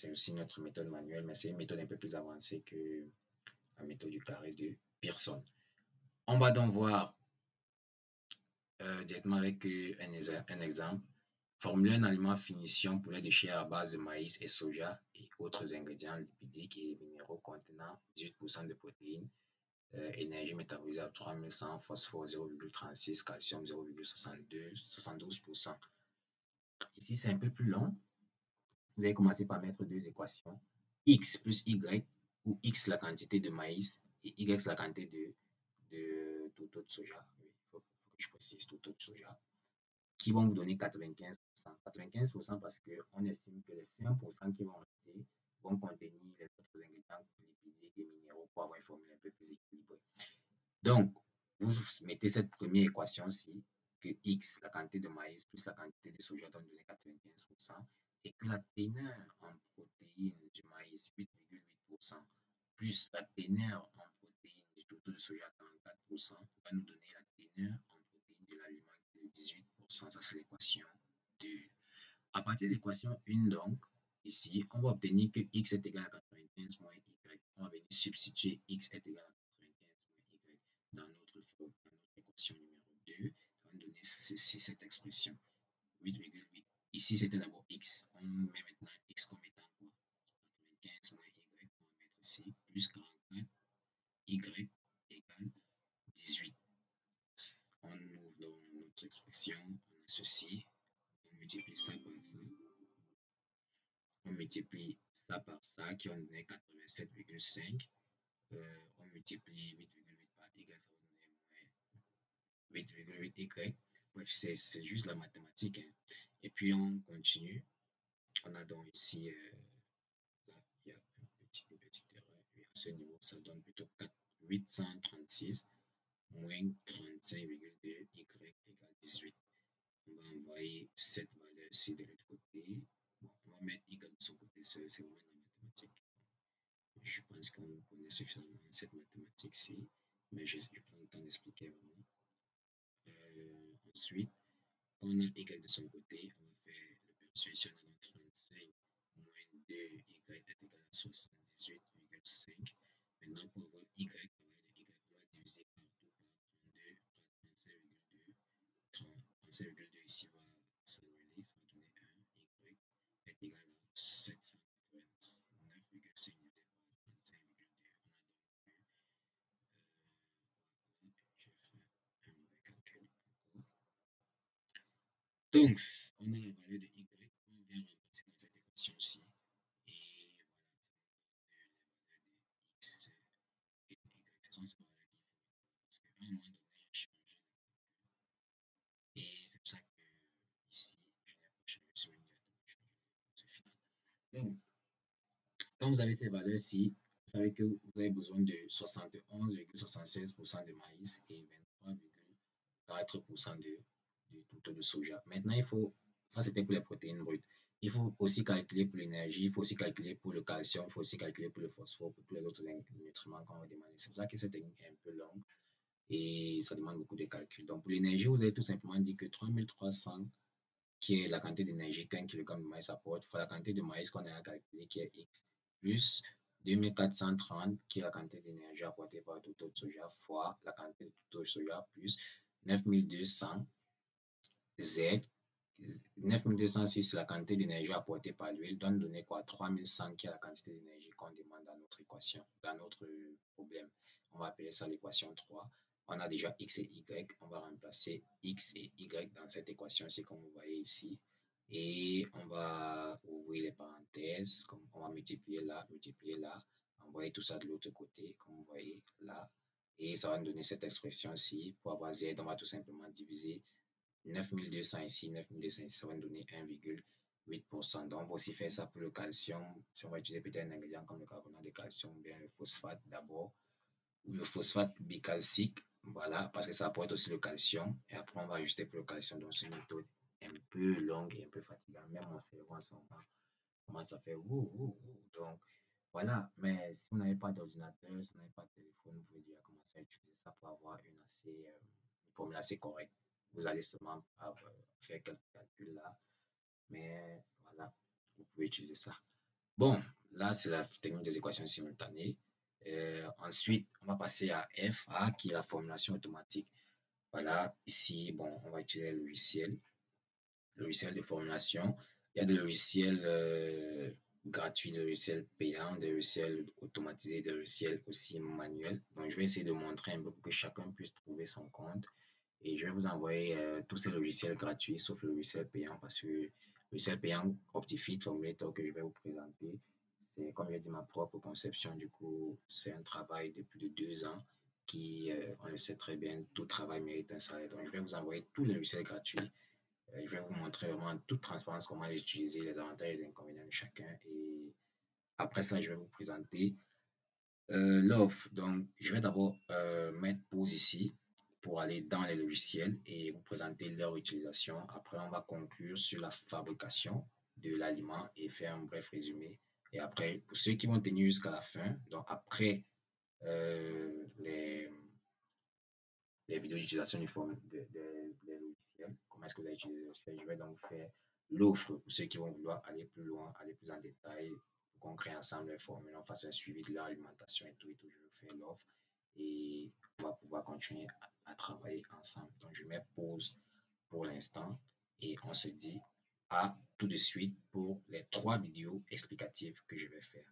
C'est aussi notre méthode manuelle, mais c'est une méthode un peu plus avancée que la méthode du carré de Pearson. On va donc voir directement avec un exemple. Formuler un aliment à finition pour les déchets à base de maïs et soja et autres ingrédients lipidiques et minéraux contenant 18% de protéines, énergie métabolisée à 3100, phosphore 0,36, calcium 0,72%. Ici, c'est un peu plus long. Vous allez commencer par mettre deux équations. X plus Y, où X la quantité de maïs et Y la quantité de taux de soja. Il faut que je précise taux de soja. Qui vont vous donner 95%. 95% parce qu'on estime que les 5% qui vont rester vont contenir les autres ingrédients lipidiques et minéraux pour avoir une formule un peu plus équilibrée. Donc, vous mettez cette première équation-ci, que X, la quantité de maïs, plus la quantité de soja donne donner 95%, et que la teneur en protéines du maïs, 8,8%, plus la teneur en protéines du taux de soja, 44%, va nous donner la teneur en protéines de l'aliment de 18%. Ça, c'est l'équation 2. À partir de l'équation 1, donc, ici, on va obtenir que X est égal à 95 moins Y. On va venir substituer X est égal à 95 moins Y dans notre équation numéro 2. Ça va nous donner cette expression. 8,8. Ici, c'était d'abord X. On met maintenant X comme étant quoi? 95 moins Y. On va mettre ici plus 44. Y égale 18. On ouvre donc notre expression. On associe. On multiplie ça par ça. On multiplie ça par ça qui va nous donner 87,5. On multiplie 8,8 par Y, ça va nous donner moins 8,8 Y. Bref, c'est juste la mathématique. Hein. Et puis on continue. On a donc ici, là, il y a une petite erreur. Et à ce niveau, ça donne plutôt 836 moins 35,2 Y égale 18. On va envoyer cette valeur-ci de l'autre côté. Bon, on va mettre Y de son côté, c'est vraiment la mathématique. Je pense qu'on connaît suffisamment cette mathématique-ci, mais je prends le temps d'expliquer vraiment. Ensuite, quand on a Y de son côté, on va faire l'opération ici, on a donc 35 moins 2, Y est égal à 78,5. Maintenant, pour avoir Y, on va diviser partout par 32, par 35,2 ici va s'annuler, ça va donner 1, Y est égal à 789,5 divisé par 35,2. On a donc, j'ai fait un mauvais calcul encore. Donc, on a la valeur de Y, on vient remplacer dans cette équation-ci. Et voilà, ça nous donne les valeurs de X et de Y. Ce sont ces valeurs qu'il faut mettre. Parce qu'à un moment donné, j'ai changé la calcul. Et c'est pour ça que ici, je n'ai pas changé sur une directement. Donc, quand vous avez ces valeurs-ci, vous savez que vous avez besoin de 71,76% de maïs et 23,4% de taux de soja. Maintenant, il faut, ça c'était pour les protéines brutes. Il faut aussi calculer pour l'énergie, il faut aussi calculer pour le calcium, il faut aussi calculer pour le phosphore, pour tous les autres nutriments qu'on va demander. C'est pour ça que cette technique est un peu longue et ça demande beaucoup de calculs. Donc, pour l'énergie, vous avez tout simplement dit que 3300, qui est la quantité d'énergie qu'un kilogramme de maïs apporte, fois la quantité de maïs qu'on a calculé, qui est X, plus 2430, qui est la quantité d'énergie apportée par le taux de soja, fois la quantité de taux de soja, plus 9200 Z. 9206, c'est la quantité d'énergie apportée par l'huile, donne donner quoi? 3100, qui est la quantité d'énergie qu'on demande dans notre équation, dans notre problème. On va appeler ça l'équation 3. On a déjà X et Y. On va remplacer X et Y dans cette équation-ci, comme vous voyez ici. Et on va ouvrir les parenthèses, comme on va multiplier là, envoyer tout ça de l'autre côté, comme vous voyez là. Et ça va nous donner cette expression-ci. Pour avoir Z, on va tout simplement diviser 9200 ici, 9200 ici, ça va nous donner 1,8%. Donc, on va aussi faire ça pour le calcium. Si on va utiliser peut-être un ingrédient comme le carbonate de calcium ou bien le phosphate d'abord, ou le phosphate bicalcique, voilà, parce que ça apporte aussi le calcium. Et après, on va ajuster pour le calcium. Donc, c'est une méthode un peu longue et un peu fatigante. Même mon cerveau en ce moment commence à faire ouh. Donc, voilà. Mais si vous n'avez pas d'ordinateur, si vous n'avez pas de téléphone, vous pouvez déjà commencer à utiliser ça pour avoir une formule assez correcte. Vous allez seulement faire quelques calculs là, mais voilà, vous pouvez utiliser ça. Bon, là, c'est la technique des équations simultanées. Ensuite, on va passer à F, A, qui est la formulation automatique. Voilà, ici, bon, on va utiliser le logiciel de formulation. Il y a des logiciels gratuits, des logiciels payants, des logiciels automatisés, des logiciels aussi manuels. Donc, je vais essayer de montrer un peu pour que chacun puisse trouver son compte. Et je vais vous envoyer tous ces logiciels gratuits, sauf le logiciel payant, parce que le logiciel payant Optifit Formulator que je vais vous présenter, c'est comme je l'ai dit, ma propre conception. Du coup, c'est un travail de plus de 2 ans qui, on le sait très bien, tout travail mérite un salaire. Donc, je vais vous envoyer tous les logiciels gratuits. Je vais vous montrer vraiment en toute transparence comment les utiliser, les avantages et les inconvénients de chacun. Et après ça, je vais vous présenter l'offre. Donc, je vais d'abord mettre pause ici pour aller dans les logiciels et vous présenter leur utilisation. Après, on va conclure sur la fabrication de l'aliment et faire un bref résumé. Et après, pour ceux qui vont tenir jusqu'à la fin, donc après les vidéos d'utilisation des logiciels, comment est-ce que vous allez utiliser les logiciels, je vais donc faire l'offre pour ceux qui vont vouloir aller plus loin, aller plus en détail, pour qu'on crée ensemble les formules, on fasse un suivi de leur alimentation et tout, je vais faire l'offre et on va pouvoir continuer à travailler ensemble. Donc, je mets pause pour l'instant et on se dit à tout de suite pour les 3 vidéos explicatives que je vais faire.